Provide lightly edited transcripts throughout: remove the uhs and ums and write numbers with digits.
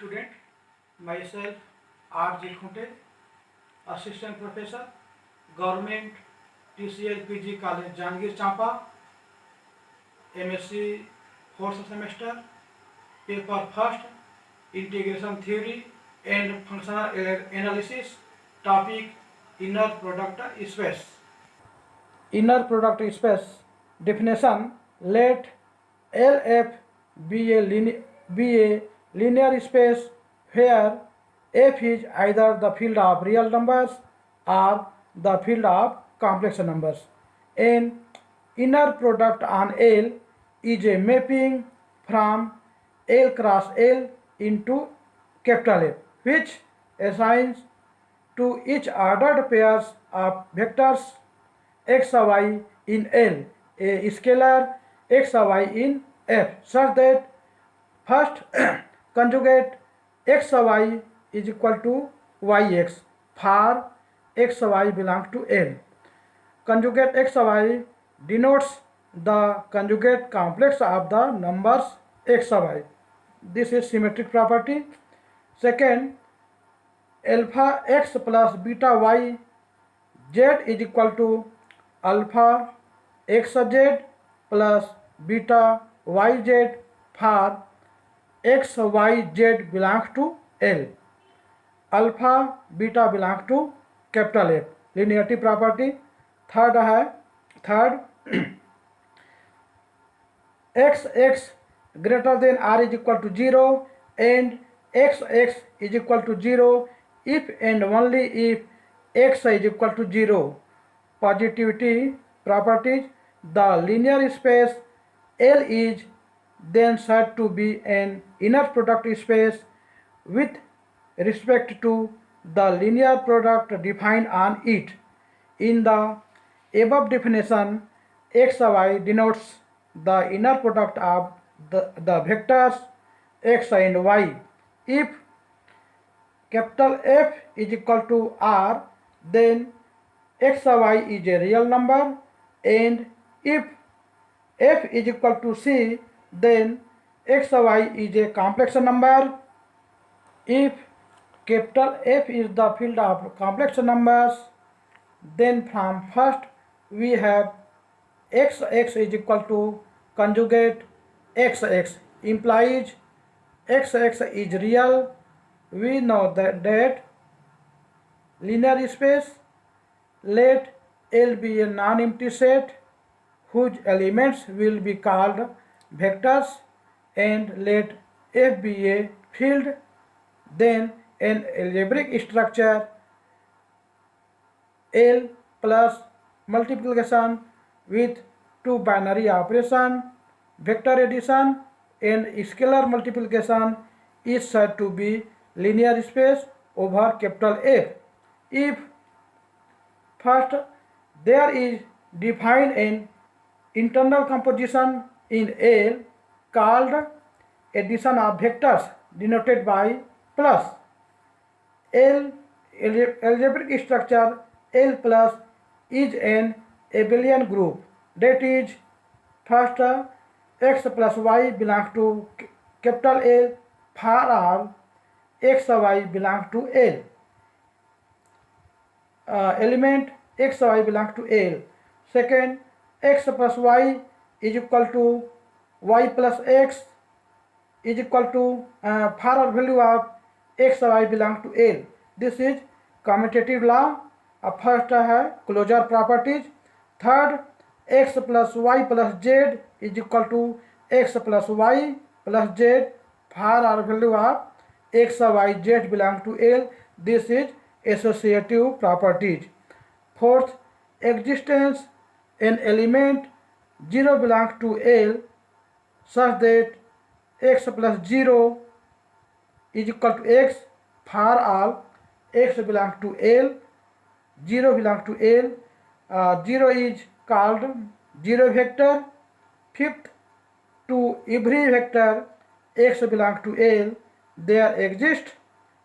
Student, myself R. J. Khunte, Assistant Professor, Government TCL PG College, Jangir Champa, MSc 4th semester, paper first, Integration Theory and Functional Analysis, topic Inner Product Space. Inner product space definition: let LF be a linear space where F is either the field of real numbers or the field of complex numbers. An inner product on L is a mapping from L cross L into capital F, which assigns to each ordered pairs of vectors x y in L, a scalar x y in F, such that first conjugate x y is equal to yx for x y belongs to L. Conjugate x y denotes the conjugate complex of the numbers x y. This is symmetric property. Second, alpha x plus beta y z is equal to alpha xz plus beta yz for xyz belongs to L. Alpha beta belongs to capital F. Linearity property. Third x greater than r is equal to 0 and x is equal to 0 if and only if x is equal to 0. Positivity properties. The linear space L is then said to be an inner product space with respect to the linear product defined on it. In the above definition, xy denotes the inner product of the vectors x and y. If capital F is equal to r, then xy is a real number, and if f is equal to c, then xy is a complex number. If capital F is the field of complex numbers, then from first we have x is equal to conjugate x implies x is real. We know that linear space, let L be a non-empty set whose elements will be called vectors, and let F be a field. Then an algebraic structure L plus multiplication with two binary operation, vector addition and scalar multiplication is said to be linear space over capital F. If first there is defined an internal composition in L called addition of vectors denoted by plus. L algebraic structure L plus is an abelian group, that is, first x plus y belongs to capital L for all x y belongs to L. Element x y belongs to L. Second, x plus y is equal to y plus x is equal to for all value of x y belongs to L. This is commutative law. First है closure properties. Third, x plus y plus z is equal to x plus y plus z for all value of x y z belongs to L. This is associative properties. Fourth, existence an element 0 belongs to L such that x plus 0 is equal to x for all x belongs to L. 0 belongs to L. 0 is called 0 vector. Fifth, to every vector x belongs to L, there exists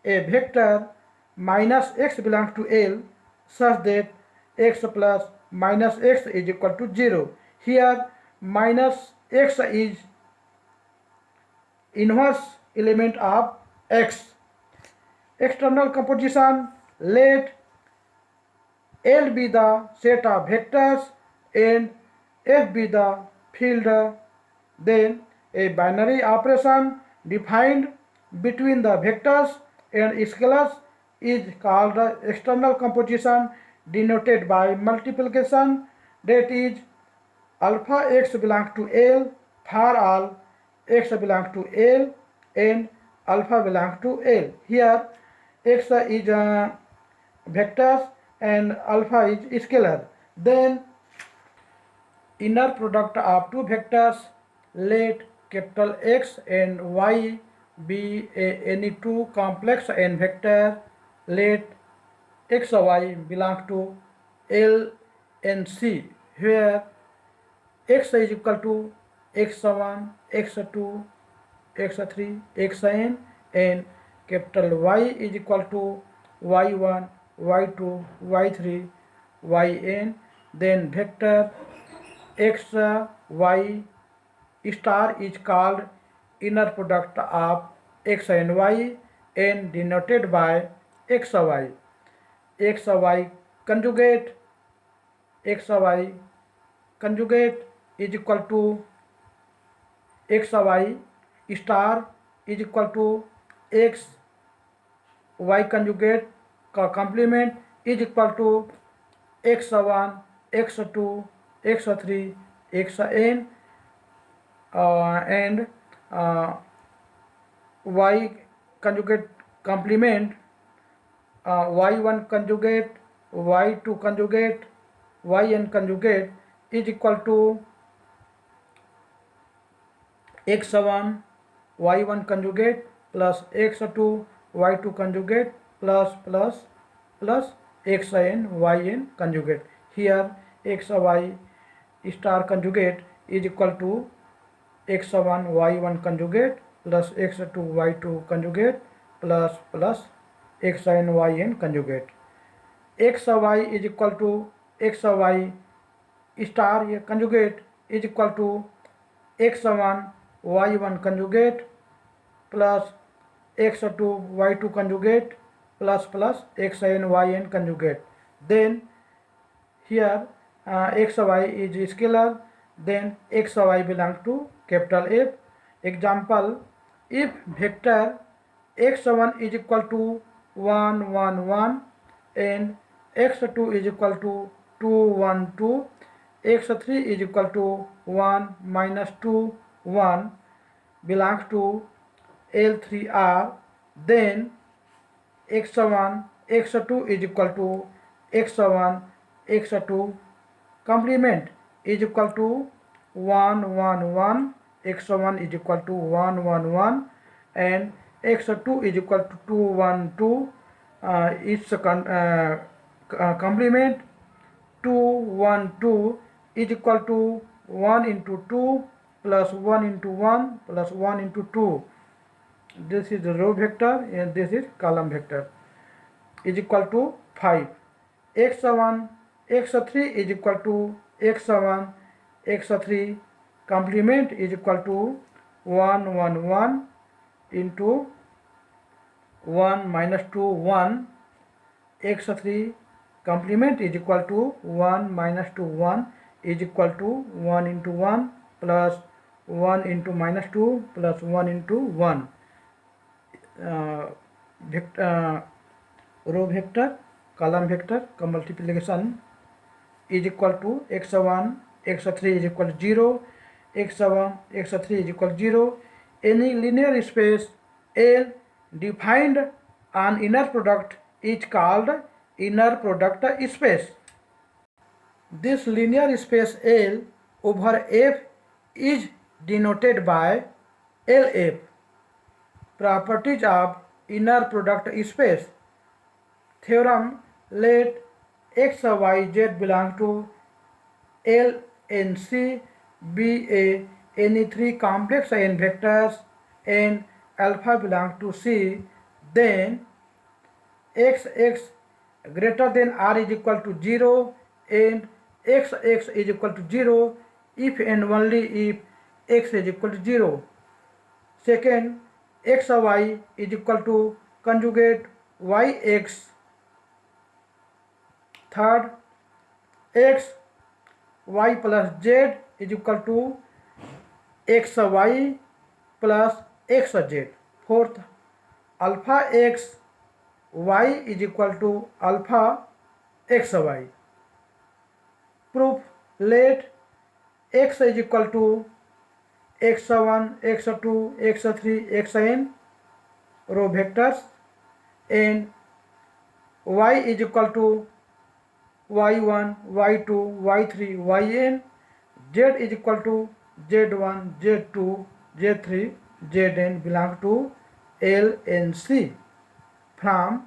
a vector minus x belongs to L such that x plus minus x is equal to 0. Here minus x is inverse element of X. External composition, let L be the set of vectors and F be the field. Then a binary operation defined between the vectors and scalars is called the external composition, denoted by multiplication, that is alpha x belongs to L for all x belongs to L and alpha belongs to L. Here x is vectors and alpha is scalar. Then inner product of two vectors, let capital X and Y be any two complex n vector. Let x y belong to L and C, where x is equal to x1, x2, x3, xn, and capital Y is equal to y1, y2, y3, yn. Then vector x y star is called inner product of x and y and denoted by xy. Xy conjugate, xy conjugate is equal to xy star is equal to x y conjugate का complement is equal to x1, x2, x3, xn, and y conjugate complement y1 conjugate, y2 conjugate, yn conjugate is equal to x1 y1 conjugate plus x2 y2 conjugate plus xn yn conjugate. Here xy star conjugate is equal to x1 y1 conjugate plus x2 y2 conjugate plus xn yn conjugate. xy is equal to xy star conjugate is equal to x1 y1 conjugate plus x2 y2 conjugate plus xn yn conjugate. Then here xy is scalar, then xy belongs to capital F. Example, if vector x1 is equal to 1 1 1 and x2 is equal to 2 1 2, x3 is equal to 1 minus 2 1 belongs to L3R, then x1 x2 is equal to x1 x2 complement is equal to 1 1 1, x1 is equal to 1 1 1 and x2 is equal to 2 1 2. Its complement 2 1 2 is equal to 1 into 2 plus 1 into 1 plus 1 into 2. This is the row vector and this is column vector, is equal to 5. x1 x3 is equal to x1 x3 complement is equal to 1 1 1 into 1 minus 2 1, x3 complement is equal to 1 minus 2 1 is equal to 1 into 1 plus 1 into minus 2 plus 1 into 1. Row vector column vector का multiplication is equal to x1 x3 is equal to 0, x1 x3 is equal to 0. Any linear space L defined on inner product is called inner product space. This linear space L over F is denoted by LF. Properties of inner product space. Theorem, let x, y, z belong to L and C be any three complex n vectors and alpha belong to C, then x greater than r is equal to 0 and x is equal to 0 if and only if x is equal to 0. Second, xy is equal to conjugate yx. Third, x y plus z is equal to xy plus xz. Fourth, alpha x y is equal to alpha xy. Proof: let x is equal to x1, x2, x3, xn row vectors and y is equal to y1, y2, y3, yn. Z is equal to z1, z2, z3, zn belong to L and C. From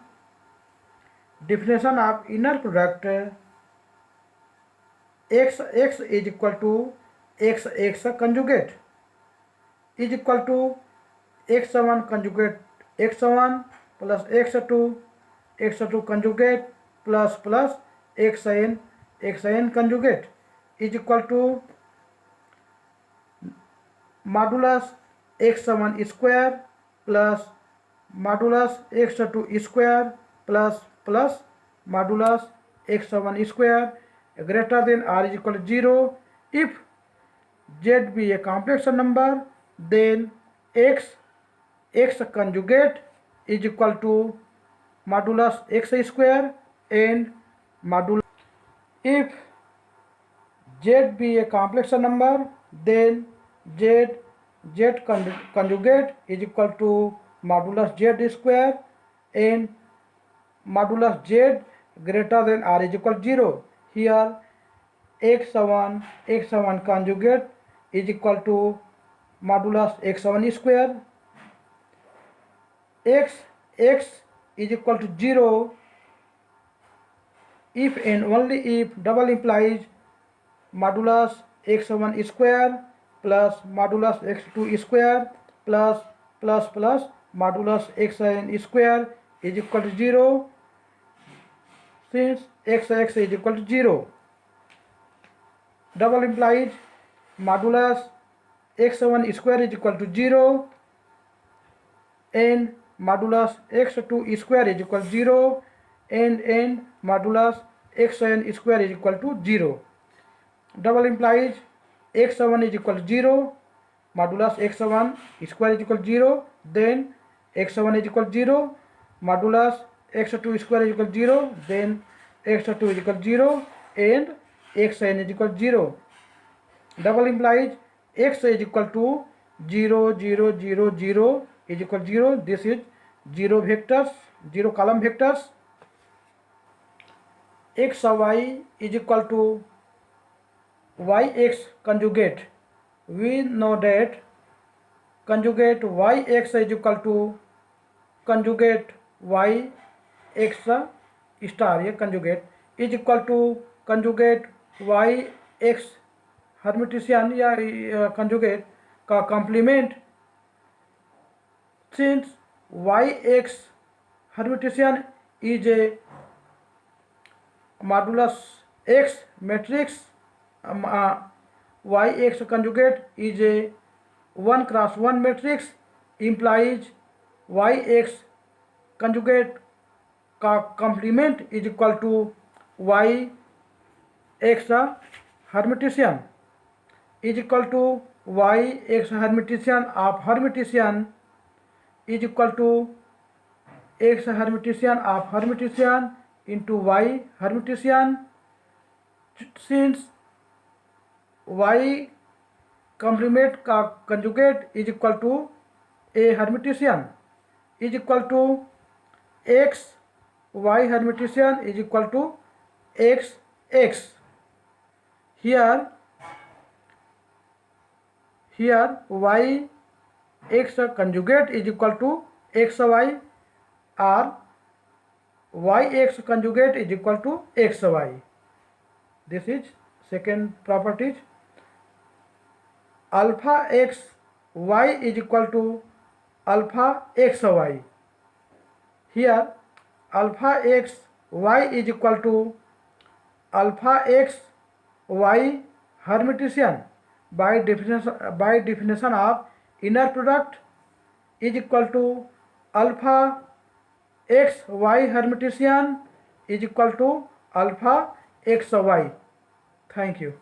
definition of inner product, x is equal to x conjugate is equal to x1 conjugate x1 plus x2 conjugate plus xn conjugate is equal to modulus x1 square plus modulus x2 square plus modulus x1 square greater than or is equal to 0. If z be a complex number, then x conjugate is equal to modulus x square and modulus. If z be a complex number, then z conjugate is equal to modulus z square and modulus z greater than or is equal to 0. Here x1 conjugate is equal to modulus x1 square. X is equal to 0 if and only if double implies modulus x1 square plus modulus x2 square plus modulus xn square is equal to 0, since x is equal to 0. Double implies modulus x1 square is equal to 0 and modulus x2 square is equal to 0 and modulus xn square is equal to 0. Double implies x1 is equal to 0, modulus x1 square is equal to 0, then x1 is equal to 0, modulus x2 square is equal to 0, then x2 is equal to 0 and xn is equal to 0. Double implies x is equal to 0, 0, 0, 0 is equal to 0. This is 0 vectors, 0 column vectors. xy is equal to yx conjugate. We know that conjugate yx is equal to conjugate yx star, ये conjugate is equal to conjugate yx hermitian या conjugate का complement, since yx hermitian is a modulus x matrix, yx conjugate is a 1 cross 1 matrix, implies yx conjugate का complement is equal to yx hermitian is equal to yx hermitian of hermitian is equal to x hermitian of hermitian into y hermitian, since y complement का conjugate is equal to a hermitian is equal to x y hermitian is equal to x. Here y x conjugate is equal to xy or yx conjugate is equal to xy. This is second property. Alpha x y is equal to alpha xy. Here alpha x y is equal to alpha x y hermitian by definition of inner product. is equal to alpha x y Hermitian is equal to alpha x y. Thank you.